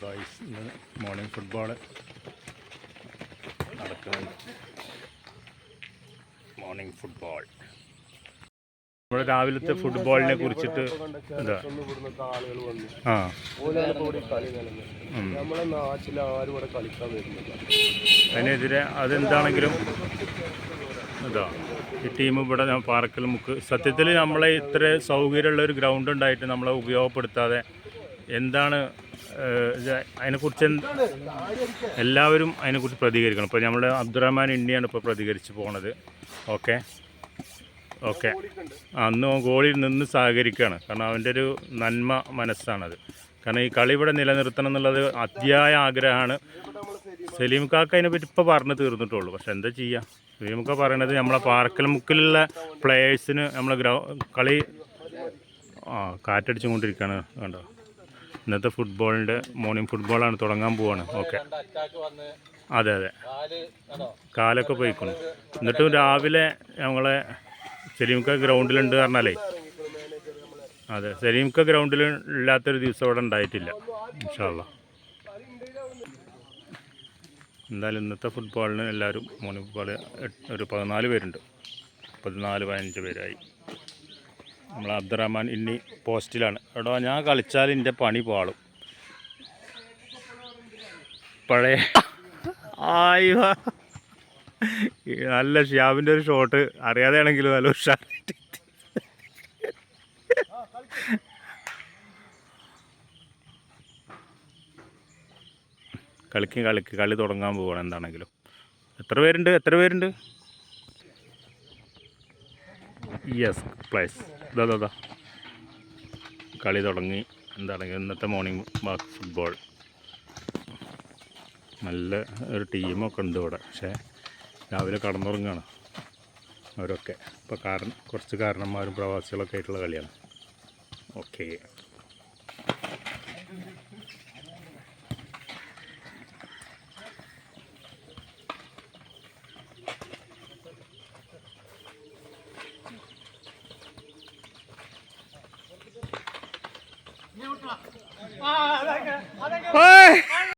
ഗോയ്സ് ഇന്ന് morning football നടക്കുന്നുണ്ട്. Morning football നമ്മുടെ രാവിലത്തെ ഫുട്ബോളിനെ കുറിച്ചിട്ട് എന്താ അതിനെതിരെ അതെന്താണെങ്കിലും അതാ ഈ ടീം ഇവിടെ പാറക്കൽ മുക്ക് സത്യത്തിൽ നമ്മളെ ഇത്ര സൗകര്യമുള്ള ഒരു ഗ്രൗണ്ട് ഉണ്ടായിട്ട് നമ്മളെ ഉപയോഗപ്പെടുത്താതെ എന്താണ് അതിനെക്കുറിച്ച് എല്ലാവരും അതിനെക്കുറിച്ച് പ്രതികരിക്കണം. ഇപ്പോൾ നമ്മുടെ അബ്ദുറഹ്മാൻ ഇന്ത്യയാണ് ഇപ്പോൾ പ്രതികരിച്ച് പോണത്. ഓക്കെ അന്ന് ഗോളിൽ നിന്ന് സഹകരിക്കുകയാണ്. കാരണം അവൻ്റെ ഒരു നന്മ മനസ്സാണത്. കാരണം ഈ കളി ഇവിടെ നിലനിർത്തണം എന്നുള്ളത് അതിയായ ആഗ്രഹമാണ്. സലീം കാക്ക അതിനെപ്പറ്റി ഇപ്പോൾ പറഞ്ഞു തീർന്നിട്ടുള്ളൂ. പക്ഷെ എന്താ ചെയ്യുക, സലീം കാക്ക പറയണത് നമ്മളെ പാറക്കൽ മുക്കിലുള്ള പ്ലേയേഴ്സിന് നമ്മളെ കളി കാറ്റടിച്ചു കൊണ്ടിരിക്കുകയാണ്. കണ്ടോ, ഇന്നത്തെ ഫുട്ബോളിൻ്റെ മോർണിംഗ് ഫുട്ബോളാണ് തുടങ്ങാൻ പോവാണ്. ഓക്കെ, അതെ കാലൊക്കെ പോയിക്കണം. എന്നിട്ടും രാവിലെ ഞങ്ങളെ സലീംക്ക ഗ്രൗണ്ടിലുണ്ട് പറഞ്ഞാലേ, അതെ സലീംക്ക ഗ്രൗണ്ടിൽ ഇല്ലാത്തൊരു ദിവസം അവിടെ ഉണ്ടായിട്ടില്ല. ഇൻഷാ അല്ലാഹ് എന്തായാലും ഇന്നത്തെ ഫുട്ബോളിന് എല്ലാവരും മോർണിംഗ് ഫുട്ബോൾ ഒരു 14 പേരുണ്ട്, 14-15 പേരായി. നമ്മൾ അബ്ദുറഹ്മാൻ ഇന്നി പോസ്റ്റിലാണ്. എടോ ഞാൻ കളിച്ചാൽ എൻ്റെ പണി പാളും. പഴയ നല്ല ഷിയാബിൻ്റെ ഒരു ഷോട്ട് അറിയാതെയാണെങ്കിലും നല്ല ഉഷാറായിട്ട് കളി തുടങ്ങാൻ പോവാണ്. എന്താണെങ്കിലും എത്ര പേരുണ്ട്? യെസ് പ്ലേസ് ഇതാ കളി തുടങ്ങി. എന്താണെങ്കിലും ഇന്നത്തെ മോർണിംഗ് വാക്ക് ഫുട്ബോൾ നല്ല ഒരു ടീമൊക്കെ ഉണ്ട് ഇവിടെ. പക്ഷേ രാവിലെ കടന്നുറങ്ങുകയാണ് അവരൊക്കെ. ഇപ്പോൾ കുറച്ച് കാരണന്മാരും പ്രവാസികളൊക്കെ ആയിട്ടുള്ള കളിയാണ്. ഓക്കെ.